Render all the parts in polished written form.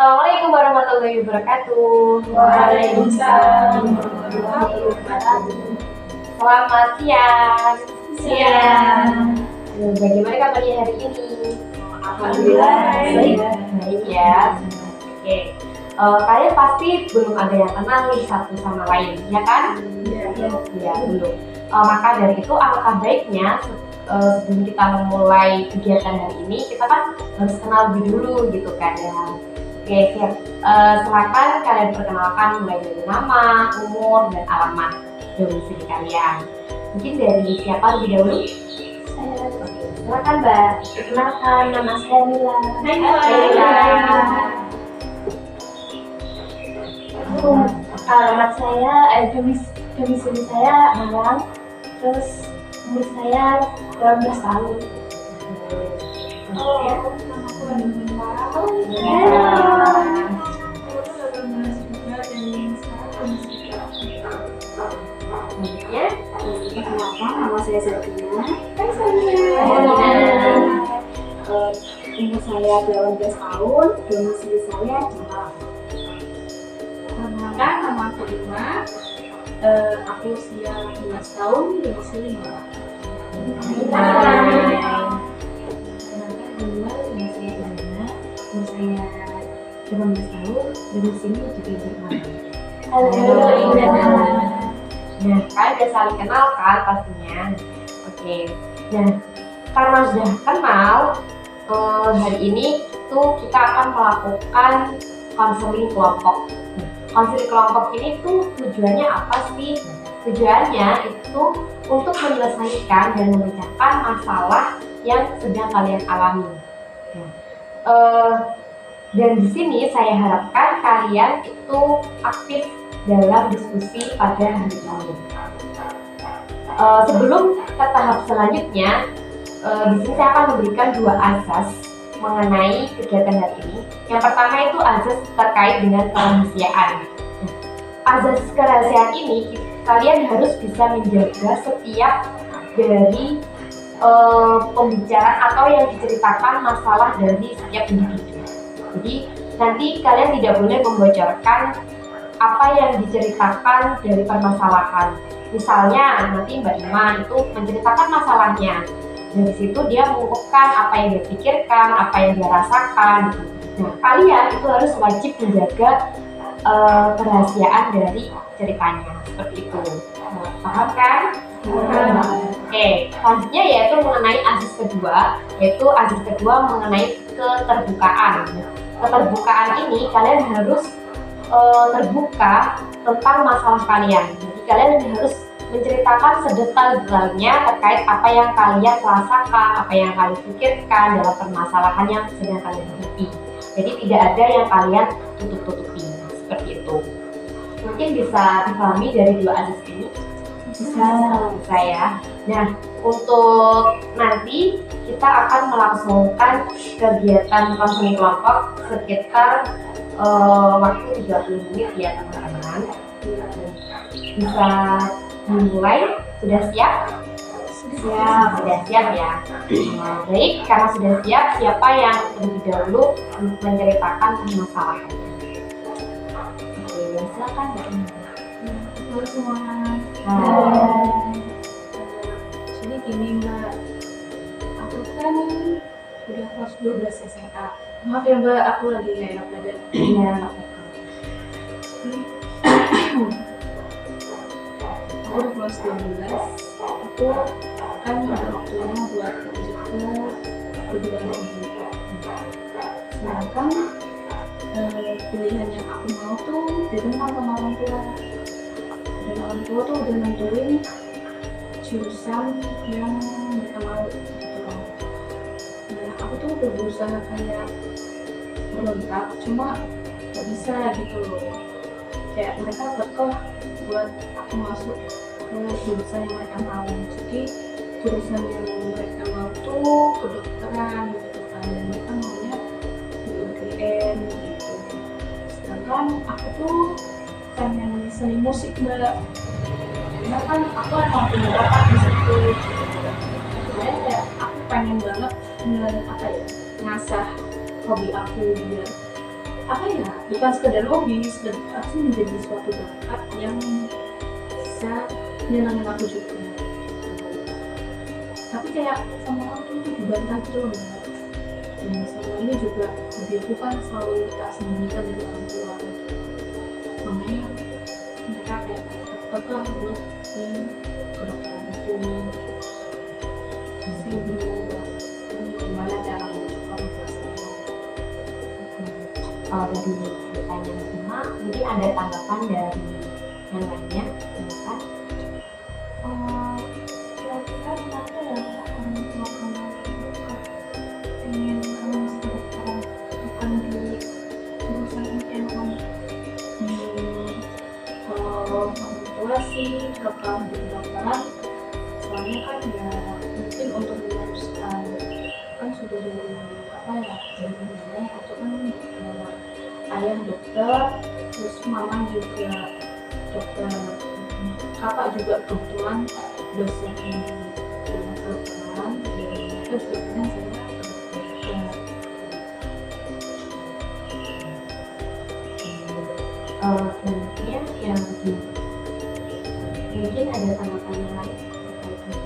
Assalamualaikum warahmatullahi wabarakatuh. Waalaikumsalam warahmatullahi wabarakatuh. Selamat siang. Siang. Bagaimana kabarnya hari ini? Alhamdulillah baik. Baik ya. Oke. Kalian pasti belum ada yang kenal nih satu sama lain, ya kan? Ya, belum. Maka dari itu alangkah baiknya sebelum kita memulai kegiatan hari ini, kita kan harus kenal lebih dulu gitu kan ya. Oke, siap. Silakan kalian perkenalkan mulai dari nama, umur, dan alamat domisili kalian. Mungkin dari siapa lebih dahulu? Saya Oke, silakan Mbak. perkenalkan, nama saya Mila. Mila. Alamat saya, domisili saya Malang. Terus umur saya 18 tahun. Selanjutnya, Perkenalkan, nama saya Sabrina. Umur saya 18 tahun, domisili saya di Malang. Perkenalkan, nama aku Irma. Aku usia 12 tahun, domisili Malang. Perkenalkan, nama saya Irma. Umur saya 18 tahun, domisili juga di Malang. nah kalian udah saling kenal kan pastinya. Oke. Nah, karena sudah kenal, hari ini tuh kita akan melakukan konseling kelompok. Konseling kelompok ini tuh tujuannya apa sih? Tujuannya itu untuk menyelesaikan dan memecahkan masalah yang sedang kalian alami. Dan di sini saya harapkan kalian itu aktif dalam diskusi pada hari ini. Sebelum ke tahap selanjutnya, di sini saya akan memberikan dua azas mengenai kegiatan hari ini. Yang pertama itu azas terkait dengan kerahasiaan. Azas kerahasiaan ini kalian harus bisa menjaga setiap dari pembicaraan atau yang diceritakan masalah dari setiap individu. Jadi nanti kalian tidak boleh membocorkan apa yang diceritakan dari permasalahan. Misalnya nanti Mbak Ima itu menceritakan masalahnya. Dari situ dia mengungkapkan apa yang dia pikirkan, apa yang dia rasakan. Nah, kalian itu harus wajib menjaga kerahasiaan dari ceritanya. Seperti itu. Paham kan? Oke, selanjutnya yaitu mengenai azas kedua, yaitu azas kedua mengenai keterbukaan. Keterbukaan ini kalian harus terbuka tentang masalah kalian. Jadi kalian harus menceritakan sedetail-detailnya terkait apa yang kalian rasakan, apa yang kalian pikirkan dalam permasalahan yang sedang kalian hadapi. Jadi tidak ada yang kalian tutup-tutupi. Seperti itu. Mungkin bisa dipahami dari dua azas ini. Bisa ya. Nah, untuk nanti kita akan melangsungkan kegiatan konseling kelompok sekitar waktu 30 menit ya teman-teman. Bisa dimulai? Sudah siap? Sudah siap ya. Baik, karena sudah siap, siapa yang lebih dahulu menceritakan permasalahannya? Oke, silakan Mbak Ina. Halo semua. Jadi gini Mbak, aku kan udah kelas 12 SMA. Maaf ya Mbak, aku lagi gak enak badan. Iya. Aku udah kelas 12. Aku kan udah waktunya buat lanjut ke perguruan tinggi. Sedangkan pilihan yang aku mau tuh ditentang sama orang tua. Dan orang tua tuh udah nentuin jurusan yang mereka mau gitu. Nah, aku tuh udah berusaha kayak berontak, cuma gak bisa gitu loh. Kayak mereka kekeh buat aku masuk ke jurusan yang mereka mau. Jadi jurusan yang mereka mau tuh kedokteran gitu kan, dan mereka maunya di UGM gitu. Sedangkan aku tuh pengen seni musik Mbak, karena kan aku emang punya bakat di situ. Kemudian kayak aku pengen banget ngasah hobi aku biar apa ya, bukan sekedar hobi, tapi menjadi suatu bakat yang bisa nyenangin aku juga. Tapi kayak sama orang tuh dibantah gitu loh. Dan selama ini juga hobi aku kan selalu tak sembunyikan dari orang tua. Makanya mereka kayak tetap buat di kedokteran itu. Saya bingung gimana cara mencoba memperbaiki. Kalau dari ceritanya Bima, mungkin ada tanggapan dari yang lainnya, silakan. Kira-kira kenapa ya orang tua kamu itu pengen kamu masuk kedokteran bukan di jurusan impian kamu? Kalau orang tua sih bakal di kedokteran, soalnya kan ya mungkin untuk meneruskan kan sudah dari apa ya, dari nenek atau kan ayah dokter, terus mama juga dokter, kakak juga kebetulan dosen di bidang kedokteran, dan mereka juga bilang saya kedokteran. Selanjutnya yang Bima, mungkin ada tanggapan yang lain terkait ini.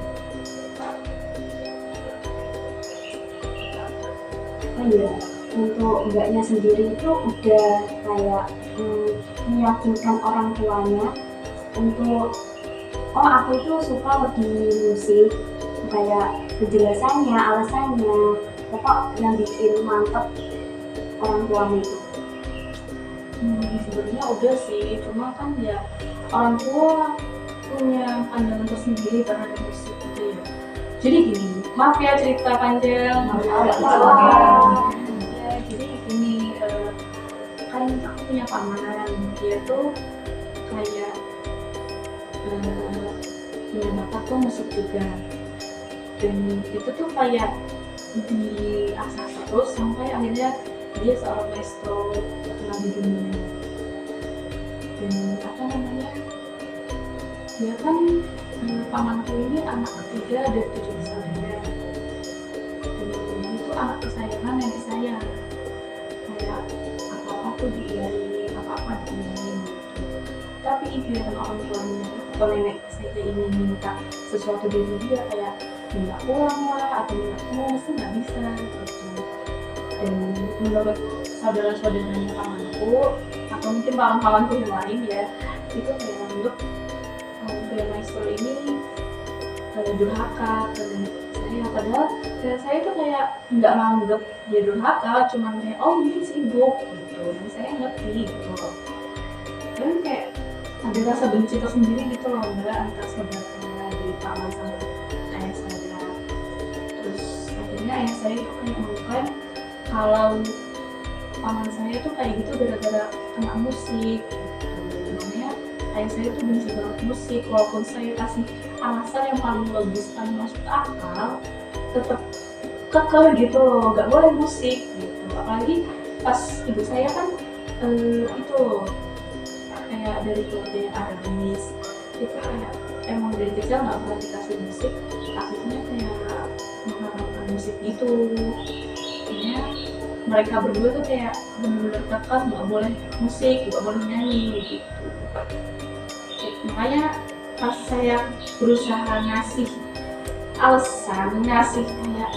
Oh iya, untuk mbaknya sendiri itu udah kayak meyakinkan orang tuanya untuk oh aku itu suka di musik, kayak penjelasannya, alasannya, pokok yang bikin mantep orang tuanya itu. Sebenarnya udah sih, cuma kan ya orang tua punya pandangan tersendiri terhadap musik gitu ya. Jadi gini, maaf ya cerita panjang. Ya, jadi gini, kan aku punya paman, dia tuh kayak punya bakat tuh musik juga, dan itu tuh kayak diasah terus sampai akhirnya dia seorang maestro terkenal di dunia. Dan apa namanya, dia kan pamanku ini anak ketiga dari 7 bersaudara, dan itu anak kesayangan nenek saya. Kayak apa-apa tuh diiyain, apa-apa diiyain gitu. Tapi impian orang tuanya atau nenek saya ini minta sesuatu dari dia, kayak minta pulang lah atau minta mesti nggak bisa gitu. Dan menurut saudara-saudaranya pamanku atau mungkin paman-pamanku yang lain ya, itu kayak anggap kayak maestro ini durhaka ke nenek saya, padahal saya tuh kayak nggak nganggep dia durhaka, cuman kayak oh mungkin sibuk gitu, dan saya ngerti gitu loh. Dan kayak ada rasa benci tersendiri gitu loh mbak antara saudara dari paman sama ayah saya. Terus akhirnya ayah saya itu kayak mengklaim kalau paman saya tuh kayak gitu gara-gara kena musik gitu. Namanya ayah saya tuh benci banget musik, walaupun saya kasih alasan yang paling logis, paling masuk akal, tetap kekeh gitu loh, gak boleh musik gitu. Apalagi pas ibu saya kan itu kayak dari keluarga yang agamis, itu kayak emang dari kecil gak pernah dikasih musik, akhirnya kayak mengharapkan musik gitu. Akhirnya mereka berdua tuh kayak bener-bener kekeh gak boleh musik, gak boleh nyanyi gitu. Makanya pas saya berusaha ngasih alasan, ngasih kayak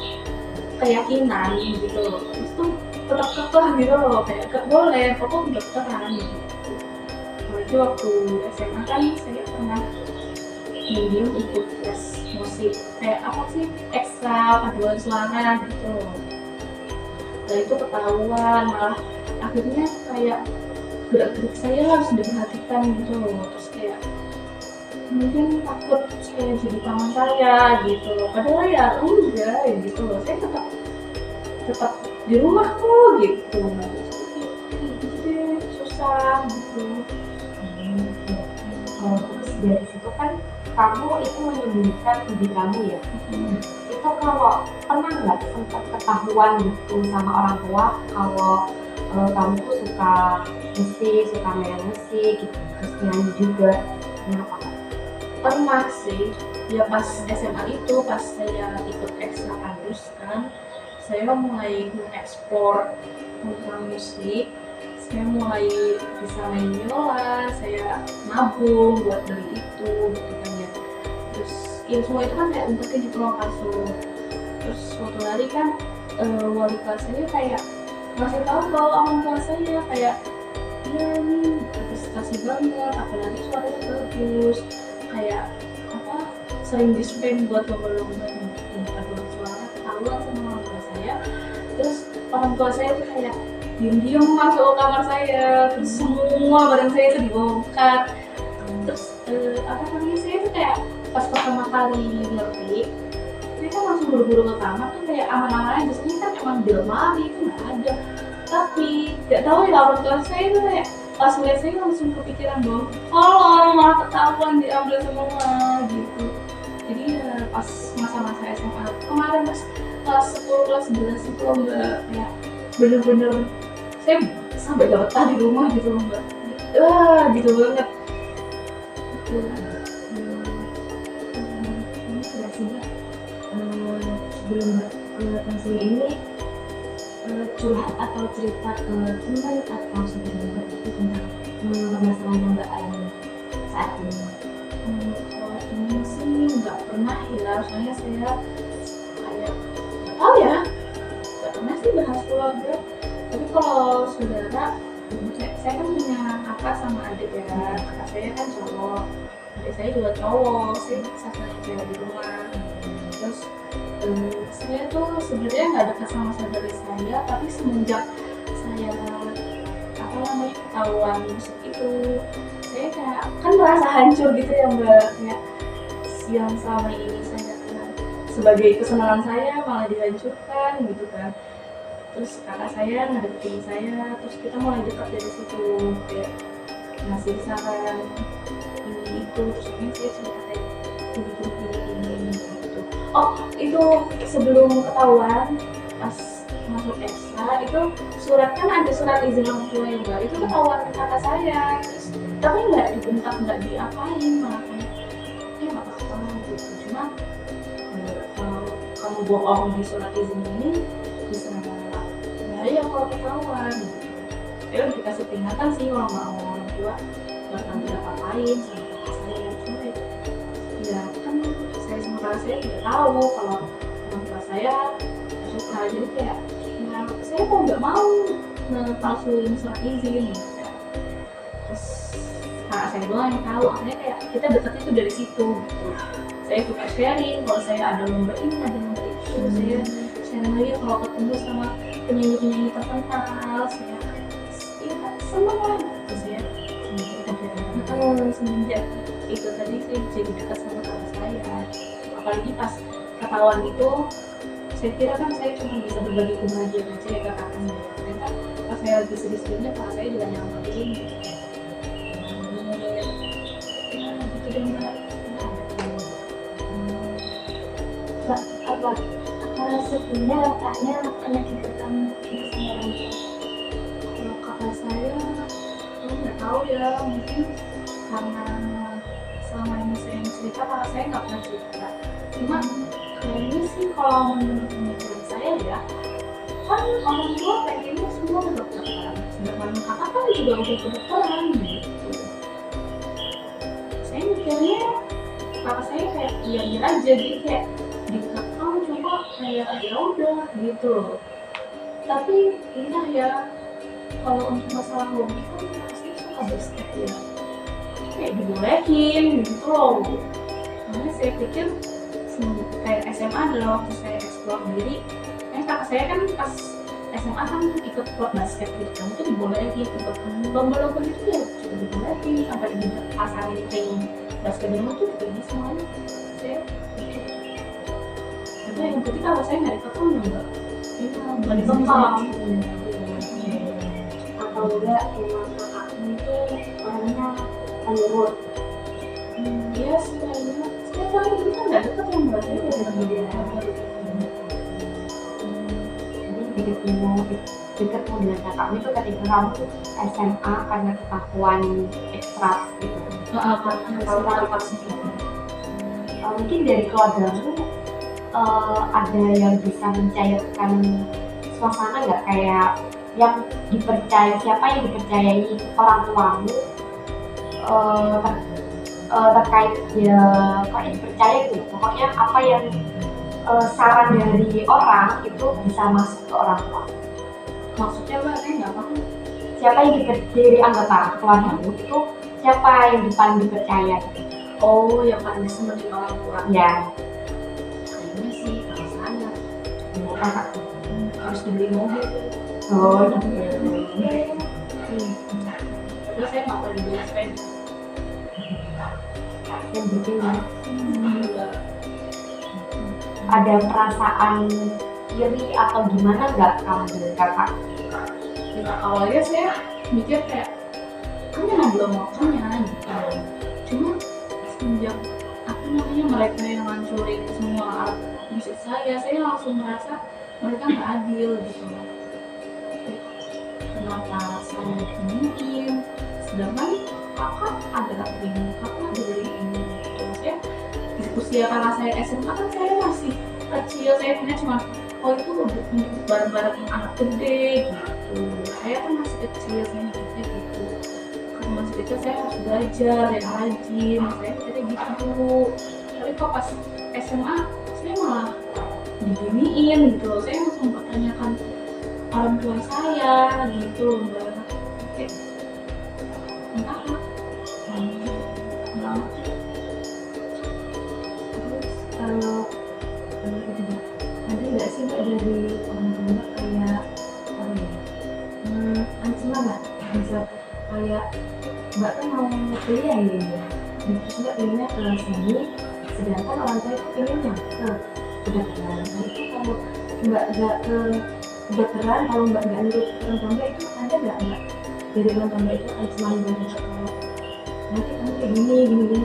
keyakinan gitu loh, terus tuh tetap kekeh gitu loh, kayak gak boleh, pokoknya kedokteran gitu. Apalagi waktu SMA kan saya pernah medium ikut tes musik, kayak apa sih, ekstra paduan suara gitu loh. Dan itu ketahuan, malah akhirnya kayak gerak-gerik saya harus diperhatikan gitu loh. Terus kayak mungkin takut saya jadi paman saya gitu loh, padahal ya enggak gitu loh, saya tetap di rumah tuh gitu. Jadi susah gitu. Terus dari situ kan kamu itu menyembunyikan hobi kamu ya. Itu kalau pernah nggak sempat ketahuan gitu sama orang tua kalau kamu tuh suka musik, suka main musik gitu, terus nyanyi juga, kenapa? Pernah sih, ya pas SMA itu, pas saya ikut ekstra kadus kan, saya mulai mengeksplor tentang musik. saya mulai bisa main biola, saya nabung buat beli itu gitu kan ya. Terus ya semua itu kan saya umpetin di ruang kasur. Terus suatu hari kan wali kelas saya kayak ngasih tahu ke orang tua saya kayak, ya ini prestasi banget, apalagi suaranya bagus, kayak apa sering di spam buat lomba-lomba paduan suara, ketahuan sama orang tua saya. Terus orang tua saya tuh kayak diem-diem masuk ke kamar saya, terus semua barang saya itu dibongkar. Terus apa namanya, saya tuh kayak pas pertama kali ngerti, saya kan langsung buru-buru ke kamar tuh kayak aman-aman aja, soalnya kan emang di lemari itu nggak ada. Tapi nggak tahu ya orang tua saya tuh kayak pas melihat saya langsung kepikiran dong, kalau malah ketahuan diambil semua gitu. Jadi pas masa-masa SMA kemarin pas kelas 10 kelas 11 itu Mbak, kayak bener-bener saya sampai gak betah di rumah gitu Mbak. Wah gitu banget. Ini sudah sih Mbak. Sebelum Mbak langsung ini curhat atau cerita ke teman atau saudara Mbak itu tentang permasalahan yang Mbak alami saat ini. Kalau ini sih nggak pernah ya, soalnya saya kayak nggak tahu ya, nggak pernah sih bahas keluarga. Tapi kalau saudara, saya kan punya kakak sama adik ya. Kakak saya kan cowok, adik saya juga cowok, saya satu-satunya cewek di rumah. Terus saya tuh sebenarnya nggak dekat sama saudara saya, tapi semenjak saya apa namanya ketahuan musik itu, saya kayak kan merasa hancur gitu ya Mbak, kayak yang selama ini saya sebagai kesenangan saya malah dihancurkan gitu kan. Terus kakak saya ngedeketin saya, terus kita mulai dekat dari situ, kayak ngasih saran ini itu, terus ini saya cerita kayak ini gitu. Oh itu sebelum ketahuan pas masuk ekstra itu surat kan ada surat izin orang tua ya Mbak, itu ketahuan kakak saya, terus tapi nggak dibentak, nggak diapain, malah kayak ya nggak apa-apa gitu. Cuma kalau kamu bohong di surat izin ini bisa bahaya kalau ketahuan gitu. Ya udah dikasih peringatan sih kalau mau orang tua buat nanti apa-apain sama kakak saya. Cuma ya kan saya sama kakak saya tidak tahu kalau orang tua saya suka, jadi kayak ya, saya kok nggak mau ngepalsuin surat izin gitu. Terus kakak saya doang yang tahu, akhirnya kayak kita dekatnya tuh dari situ gitu. Saya suka sharing kalau saya ada lomba ini, ada lomba itu, saya sharing lagi kalau ketemu sama penyanyi-penyanyi terkenal, saya ya seneng lah gitu saya. Semenjak itu tadi saya jadi dekat sama kakak saya, apalagi pas ketahuan itu saya kira kan saya cuma bisa berbagi kebahagiaan aja ya ke kakak saya, ternyata pas saya lagi sedih-sedihnya kakak saya juga nyamarin gitu. Ya gitu deh Mbak. Mbak, apa sebelumnya kakaknya pernah diketahui gitu sama orang tua? Kalau kakak saya nggak tahu ya, mungkin karena selama ini saya yang cerita, kakak saya nggak pernah cerita. Cuma kayaknya sih kalau menurut pemikiran saya ya, kan orang tua pengennya semua kedokteran, sedangkan kakak kan juga udah kedokteran gitu. Saya mikirnya kakak saya kayak iya aja, jadi kayak dikekang cuma kayak ya udah gitu loh. Tapi entah ya, kalau untuk masalah hobi kan pasti suka basket ya, kayak dibolehin gitu loh. Makanya saya pikir kayak SMA adalah waktu saya eksplor diri. Kakak saya kan pas SMA kan ikut klub basket gitu kan, itu dibolehin ikut lomba-lomba gitu ya, juga dibolehin sampai di pasarin ring basket demo tuh juga bisa semuanya. Saya pikir tapi yang ketika kalau saya nggak dikekang ya Mbak, itu nggak dikekang. Atau enggak emang kakaknya itu orangnya penurut? Iya sih kayaknya. Saya paling dulu kan nggak deket yang Mbak, saya udah Jadi deketmu dengan kakakmu itu ketika kamu tuh SMA karena ketahuan ekstra gitu. Kalau pas mungkin dari keluargamu ada yang bisa mencairkan suasana nggak, kayak yang dipercaya, siapa yang dipercayai orang tuamu terkait ya kok yang dipercaya gitu. Pokoknya apa yang saran dari orang itu bisa masuk ke orang tua. Maksudnya Mbak, saya nggak paham. Siapa yang dari anggota keluargamu itu siapa yang paling dipercaya gitu. Oh, yang paling disebutin orang tua. Ya, Kayaknya sih kalau saya kakak. harus dibeli mobil. Oh gitu. Terus saya nggak pernah dibeli sepeda. Yang gitu ya. Enggak. Ada perasaan iri atau gimana nggak kamu dengan kakak? Ya, awalnya saya mikir kayak kan memang belum waktunya gitu. Cuma semenjak mereka yang ngancurin semua alat musik saya langsung merasa mereka nggak adil gitu. Kenapa saya diginiin, sedangkan kakak ada ini, kakak ada ini gitu. Saya diskusi karena saya SMA kan saya masih kecil, saya punya cuma oh itu untuk barang-barang anak gede gitu. Saya kan masih kecil, saya mikirnya gitu. Kalau masih kecil saya harus belajar yang rajin, saya mikirnya gitu. Tapi kok pas SMA saya malah diginiin gitu loh. Saya langsung mempertanyakan orang tua saya gitu loh Mbak. Kayak entah kenapa. Terus kalau ada nggak sih Mbak dari orang tua kayak apa ya, ancaman lah, misal kayak Mbak kan mau kuliah ya, terus Mbak pengennya ke sini, sedangkan orang tua itu pengennya ke kedokteran. Nah itu kalau Mbak nggak ke kedokteran, kalau Mbak nggak nurut orang tua Mbak itu ada nggak Mbak dari orang tua Mbak itu ancaman Mbak kalau nanti kamu kayak gini gitu.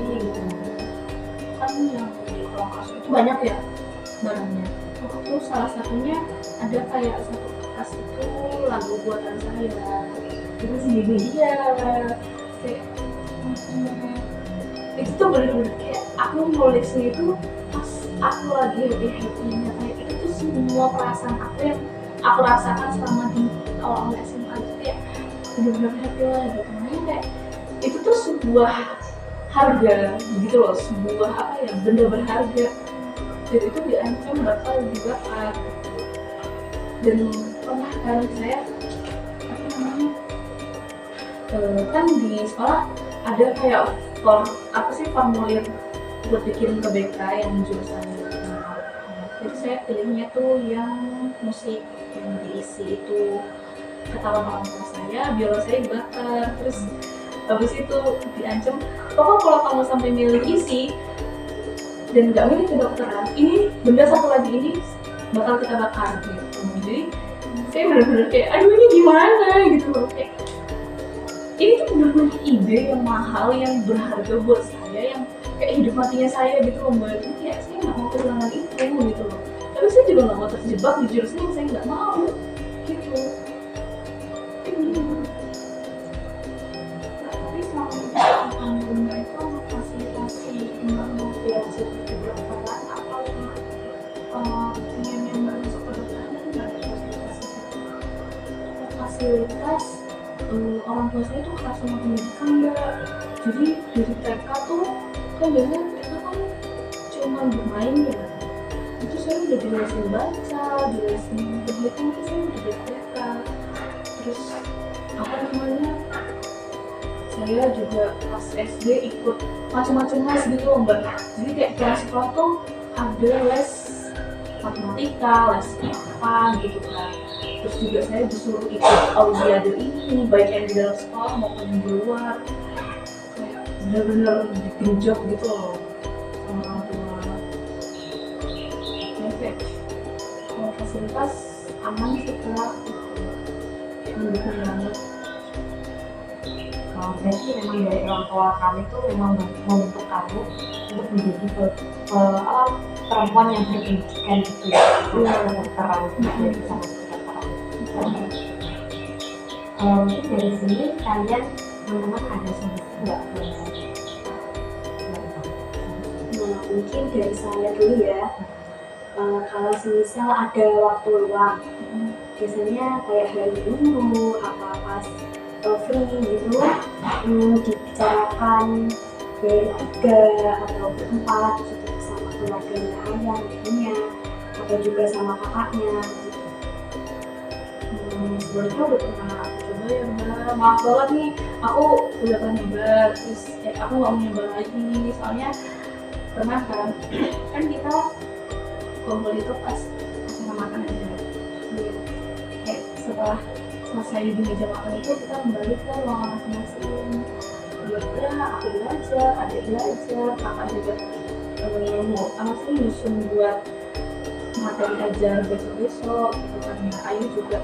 Kan yang di kolong kasur itu banyak ya barangnya. Waktu itu salah satunya ada kayak satu kertas itu lagu buatan saya. Itu sendiri. Iya, kayak itu tuh bener-bener kayak aku nulisnya itu pas aku lagi happy-nya, kayak itu tuh semua perasaan aku yang aku rasakan selama di awal SMA itu kayak bener-bener happy lah gitu. Makanya kayak itu tuh sebuah harga gitu loh, sebuah apa ya, benda berharga, dan itu diancam bakal dibakar. Dan pernah kan saya apa namanya kan di sekolah ada kayak formulir buat bikin ke BK yang jurusan jadi saya pilihnya tuh yang musik, yang diisi itu ketahuan orang tua saya, biola saya dibakar. Terus habis itu diancam, pokoknya kalau kamu sampai milih isi dan nggak milih kedokteran, ini benda satu lagi ini bakal kita bakar gitu. Jadi saya benar-benar kayak aduh ini gimana gitu loh, kayak ini tuh benar-benar ide yang mahal, yang berharga buat saya, yang kayak hidup matinya saya gitu loh Mbak. Jadi kayak saya nggak mau kehilangan itu gitu loh. Tapi saya juga nggak mau terjebak di jurusan yang saya nggak mau gitu. Tapi selama kamu Mbak itu fasilitasi Mbak mau belajar di kedokteran atau pengennya Mbak masuk kedokteran dan nggak ada fasilitas orang tua saya tuh kelas sama pendidikan Mbak. Jadi dari TK tuh kan biasanya TK kan cuma bermain ya. Itu saya udah dijelasin baca, dijelasin berhitung, itu saya udah dari TK. Terus apa namanya? Saya juga pas SD ikut macam-macam les gitu loh Mbak. Jadi kayak kelas sekolah tuh ada les matematika, les IPA gitu kan. Terus juga saya disuruh ikut olimpiade ini, baik yang di dalam sekolah maupun yang di luar. Kayak benar-benar digenjot gitu loh sama orang tua. Kayak kalau fasilitas aman sih Kak, mendukung banget. Kalau berarti memang dari orang tua kami itu memang membentuk kamu untuk menjadi perempuan yang berpendidikan gitu ya, kedokteran jadi sama kedokteran. Mungkin dari sini kalian teman-teman ada solusi nggak? Nah, mungkin dari saya dulu ya. Kalau semisal ada waktu luang, biasanya kayak hari Minggu apa pas free gitu dibicarakan bertiga atau berempat gitu sama keluarganya ayah, ibunya atau juga sama kakaknya gitu. Sebenarnya udah pernah aku coba ya Mbak, maaf banget nih, aku udah pernah nyoba, terus aku nggak mau nyoba lagi, soalnya pernah kan kita kumpul itu pas acara makan aja, kayak setelah selesai di meja makan itu kita kembali ke ruangan masing-masing. Ya aku belajar, adik belajar, kakak juga mau nyusun buat materi ajar besok-besok gitu kan. Nah, Ayu juga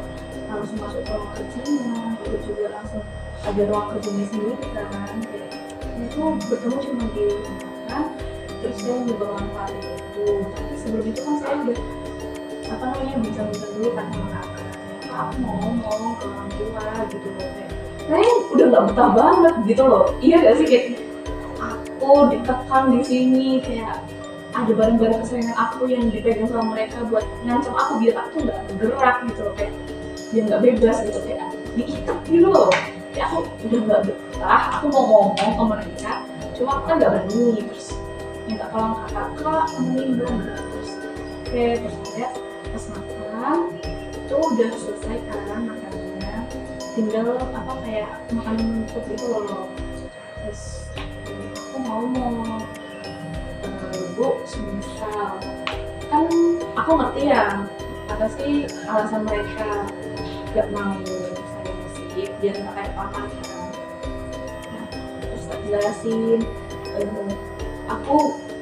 langsung masuk ke ruang kerjanya, itu juga langsung ada ruang kerjanya sendiri kan. Itu bertemu cuma di makan, terus saya juga manfaatin itu. Tapi sebelum itu kan saya udah bincang-bincang dulu kan sama kakak. Aku mau ngomong ke orang tua gitu loh, kayak udah nggak betah banget gitu loh. Iya gak sih, kayak aku ditekan di sini, kayak ada barang-barang kesayangan aku yang dipegang sama mereka buat ngancam aku biar aku nggak bergerak gitu loh, kayak dia nggak bebas gitu, kayak diikat gitu loh. Kayak aku udah nggak betah, aku mau ngomong ke mereka, cuma aku kan nggak berani. Terus minta tolong kakak temenin dong, terus saya pas makan itu udah selesai kan makanannya, tinggal kayak makanan menutup gitu loh. Terus aku ngomong, Bu, semisal kan aku ngerti ya apa sih alasan mereka gak mau saya musik biar nggak kayak paman kan. Nah, terus tak jelasin, aku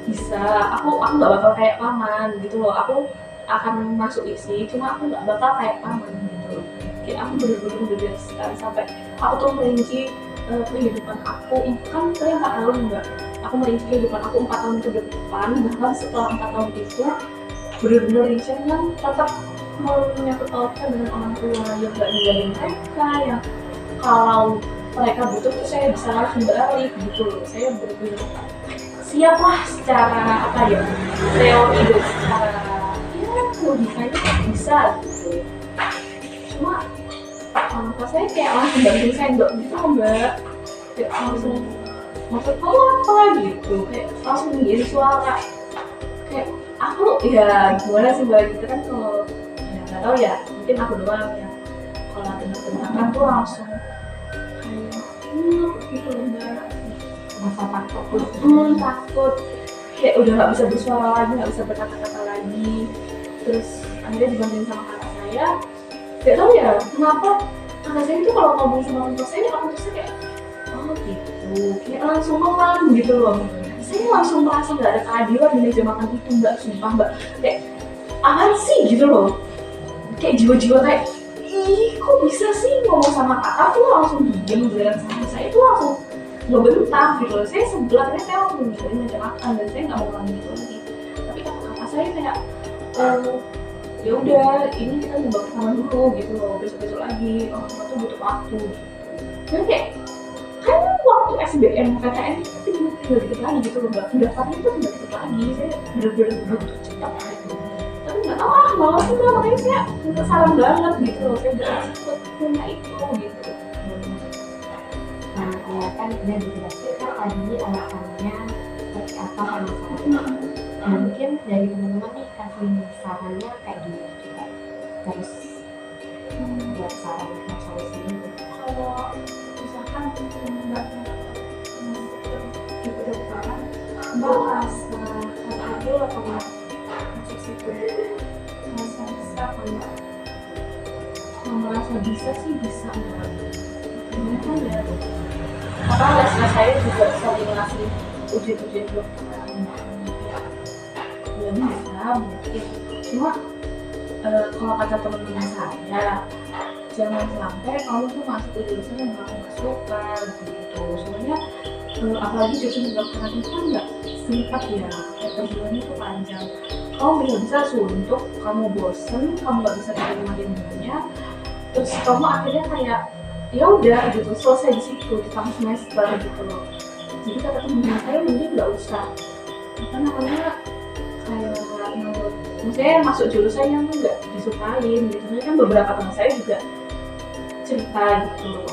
nggak bakal kayak paman gitu loh, aku akan masuk isi, cuma aku nggak bakal kayak paman gitu loh. Kayak aku bener-bener udah sekali sampai aku tuh merinci kehidupan aku kan saya 4 tahun enggak, aku merinci kehidupan aku 4 tahun ke depan, bahkan setelah 4 tahun itu bener-bener rinci kan tetap menyangkut pautkan dengan orang tua yang gak ninggalin mereka, yang kalau mereka butuh tuh saya bisa langsung balik gitu loh. Saya bener-bener siap lah secara teori dan secara logikanya bisa gitu. Cuma orang tua saya kayak langsung bantuin saya nggak gitu Mbak, kayak langsung maksud kamu apa gitu, kayak langsung menjadi suara. Kayak aku ya gimana sih Mbak gitu kan, kalau ya nggak tahu ya, mungkin aku doang ya, kalau dengar tuh langsung kayak gitu loh Mbak, Rasa takut. takut, kayak udah nggak bisa bersuara lagi, nggak bisa berkata-kata lagi. Terus akhirnya dibantuin sama kakak saya, gak tau ya kenapa kakak saya itu kalau ngomong sama orang tua saya kayak oh gitu, kayak langsung menang gitu loh. Saya langsung merasa gak ada keadilan di meja makan itu Mbak, sumpah Mbak, kayak apaan sih gitu loh, kayak jiwa-jiwa kayak ih kok bisa sih ngomong sama kakak tuh langsung diem, jalan sama saya itu langsung ngebentak gitu loh. Saya sebelahnya saya langsung menjadi meja makan dan saya gak mau ulang gitu lagi. Tapi kakak saya kayak ya udah ini kita nyoba pertama dulu gitu loh, besok-besok lagi orang tua tuh butuh waktu gitu. Dan kayak kan waktu SBM PTN itu tinggal dikit lagi gitu loh Mbak, daftarnya itu tinggal dikit lagi, saya bener-bener butuh cepat gitu. Tapi nggak tahu malah sih Mbak, makanya saya kesaran banget gitu loh, saya udah cepet punya itu gitu. Nah, ya kan udah dijelaskan tadi alasannya seperti apa permasalahannya. Nah, mungkin dari teman-teman nih kasih sarannya kayak gimana juga, terus buat saran untuk solusinya. Kalau misalkan Mbak di kedokteran, Mbak merasa adil atau nggak masuk situ? Merasa bisa apa enggak? Kalau merasa bisa sih bisa Mbak. Gimana kan ya? Karena saya juga sering ngasih ujian-ujian kedokteran. Ya bisa mungkin, cuma kalau kata teman-teman saya, jangan sampai kamu tuh masuk ke jurusan yang kamu suka gitu. Soalnya apalagi jurusan kedokteran itu kan nggak singkat ya, perjuangannya itu panjang. Kamu bisa suntuk, kamu bosen, kamu nggak bisa terima ilmunya, terus kamu akhirnya kayak ya udah gitu, selesai di situ di tengah semester gitu loh. Jadi kata teman saya mending nggak usah kayak saya masuk jurusan yang nggak disukain gitu. Soalnya kan beberapa teman saya juga cerita gitu,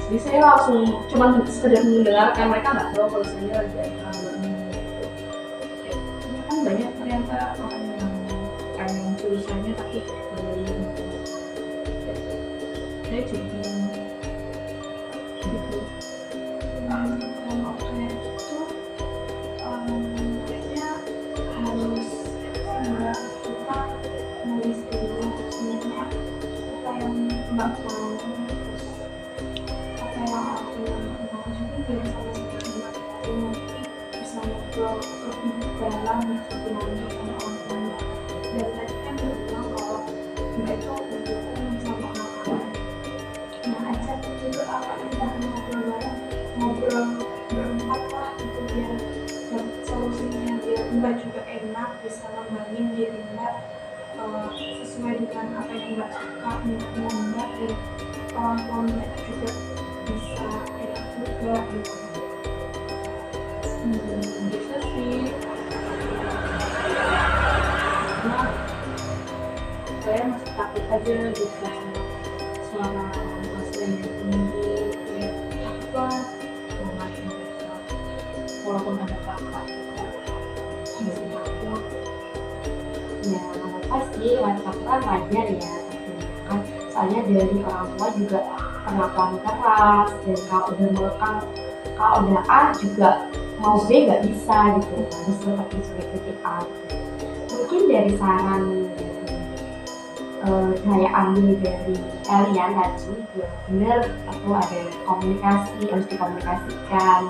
jadi saya langsung cuman sekedar mendengarkan, mereka nggak tahu kalau saya lagi ada hal ini gitu. Ya, kan banyak ternyata orang yang pengen jurusannya tapi belum, saya juga gitu. Kalau kayak gitu kayaknya harus kita nulis dulu sebenarnya apa yang Mbak mau, terus apa yang aku mau juga biar sama-sama Mbak itu nanti bisa ngobrol lebih dalam lebih lanjut sama orang tua Mbak. Dan tadi kan Mbak bilang kalau Mbak itu mendukung sama anak-anak. Nah, ajak juga apa kita ngobrol bareng, ngobrol berempat lah gitu biar dapat solusinya, biar Mbak juga enak bisa ngembangin diri Mbak sesuai dengan apa yang Mbak suka, minatnya Mbak, dan orang tua Mbak juga bisa enak juga gitu. Bisa sih, cuma saya masih takut aja gitu sama suara mas yang tinggi, kayak takut lah mau ngatain mereka walaupun ada kakak gitu, masih takut. Ya nggak apa sih, rasa kan wajar ya, kan soalnya dari orang tua juga perlakuan keras, dan kalau udah melekang, kalau udah A juga mau B nggak bisa gitu, harus tetap disuruh A. Mungkin dari saran saya ambil dari kalian tadi, ya benar, atau ada komunikasi, harus dikomunikasikan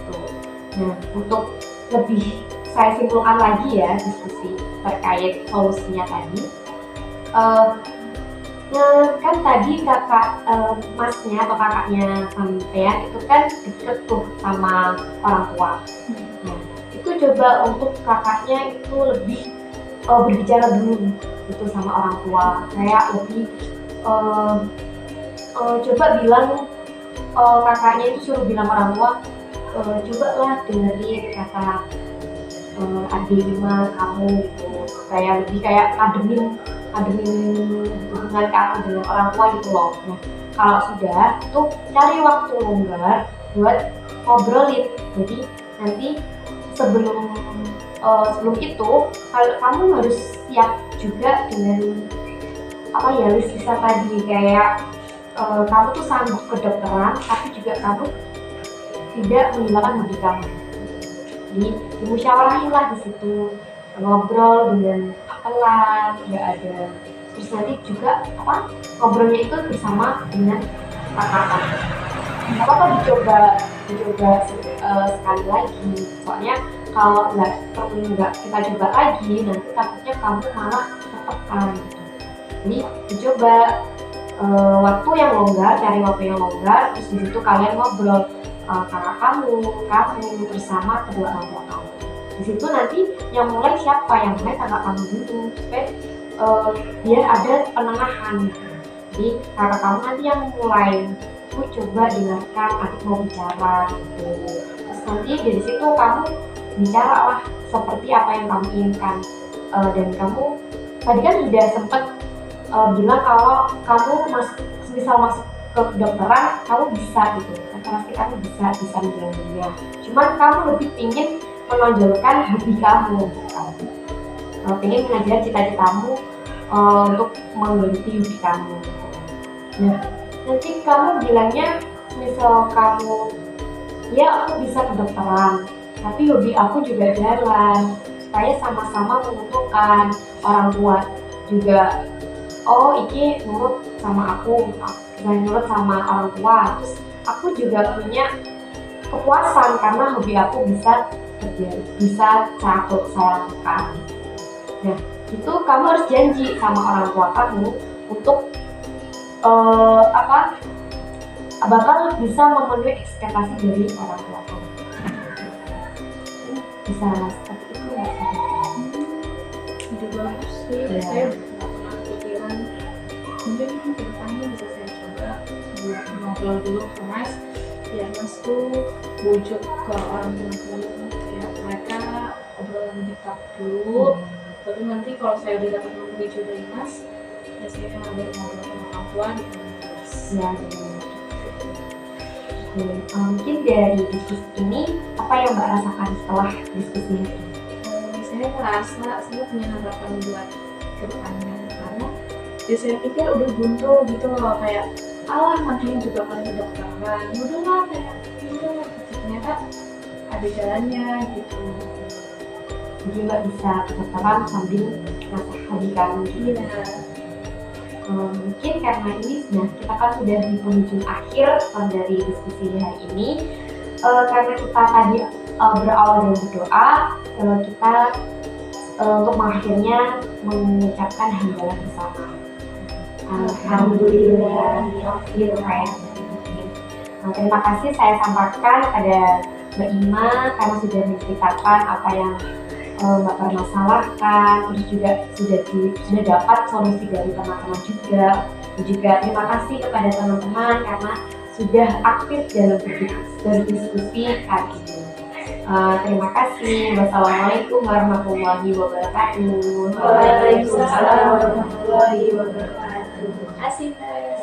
tuh. Nah, untuk lebih saya simpulkan lagi ya diskusi terkait solusinya tadi, kan tadi kakak masnya atau kakaknya sampean itu kan deket tuh sama orang tua. Nah, itu coba untuk kakaknya itu lebih berbicara dulu gitu sama orang tua, kayak lebih coba bilang, kakaknya itu suruh bilang orang tua, coba lah dengerin kata adik lima kamu gitu, kayak lebih kayak ademin hubungan kamu dengan orang tua gitu loh. Nah, kalau sudah itu cari waktu longgar buat ngobrolin. Jadi nanti sebelum itu kamu harus siap juga dengan apa ya, list-list tadi, kayak kamu tuh sanggup kedokteran tapi juga kamu tidak menghilangkan hobi kamu. Jadi dimusyawarahin lah di situ, ngobrol dengan pelan, nggak ada. Terus nanti juga ngobrolnya itu bersama dengan kakak. Nggak apa-apa dicoba sekali lagi. Soalnya kalau nggak kita coba lagi, nanti takutnya kamu malah tertekan gitu. Jadi dicoba waktu yang longgar, cari waktu yang longgar, terus di situ kalian ngobrol, kakak kamu bersama kedua orang tua kamu. Di situ nanti yang mulai siapa? Yang mulai kakak kamu dulu, supaya biar ada penengahan. Jadi kakak kamu nanti yang mulai, coba dengarkan adik mau bicara gitu. Terus nanti dari situ kamu bicara lah seperti apa yang kamu inginkan. Dan kamu tadi kan sudah sempat bilang kalau kamu misal masuk ke kedokteran kamu bisa gitu, pasti kamu bisa menjalannya. Cuman kamu lebih ingin menonjolkan hobi kamu, ingin mengajar cita-citamu untuk menggeluti hobi kamu. Nah, nanti kamu bilangnya, misal kamu, ya aku bisa kedokteran, tapi hobi aku juga jalan, supaya sama-sama menguntungkan. Orang tua juga, iki nurut sama aku, dan nurut sama orang tua, terus aku juga punya kepuasan karena hobi aku bisa terjadi, bisa aku saya lakukan. Nah, itu kamu harus janji sama orang tua kamu untuk bakal bisa memenuhi ekspektasi dari orang tua kamu. Bisa seperti itu ya. Ide bagus sih, saya nggak pernah kepikiran. Mungkin kedepannya bisa saya coba buat ngobrol dulu ke Mas, ya Mas tuh bujuk ke orang tua dulu, kayak mereka obrolan dekat dulu, Tapi nanti kalau saya udah dapat pemicu dari Mas, ya saya akan ambil ngobrol sama orang tua di kelas. Ya, benar. Oke, mungkin dari diskusi ini apa yang Mbak rasakan setelah diskusi hari ini? Saya merasa saya punya harapan buat kedepannya, karena ya saya pikir udah buntu gitu loh, kayak alah nantinya juga paling kedokteran, udahlah kayak udah, ternyata ada jalannya gitu. Jadi Mbak bisa kedokteran sambil ngasah hobi kamu. Iya. Mungkin karena ini kita kan sudah di penghujung akhir dari diskusi hari ini. Karena kita tadi berawal dari berdoa, kita untuk mengakhirnya mengucapkan hamdalah bersama. Alhamdulillah. Terima kasih saya sampaikan pada Mbak Ima karena sudah menceritakan apa yang Mbak permasalahkan, terus juga sudah dapat solusi dari teman-teman juga. Dan juga terima kasih kepada teman-teman karena sudah aktif dalam berdiskusi kali ini. Terima kasih. Wassalamualaikum warahmatullahi wabarakatuh. Waalaikumsalam warahmatullahi wabarakatuh. Terima kasih, Mas.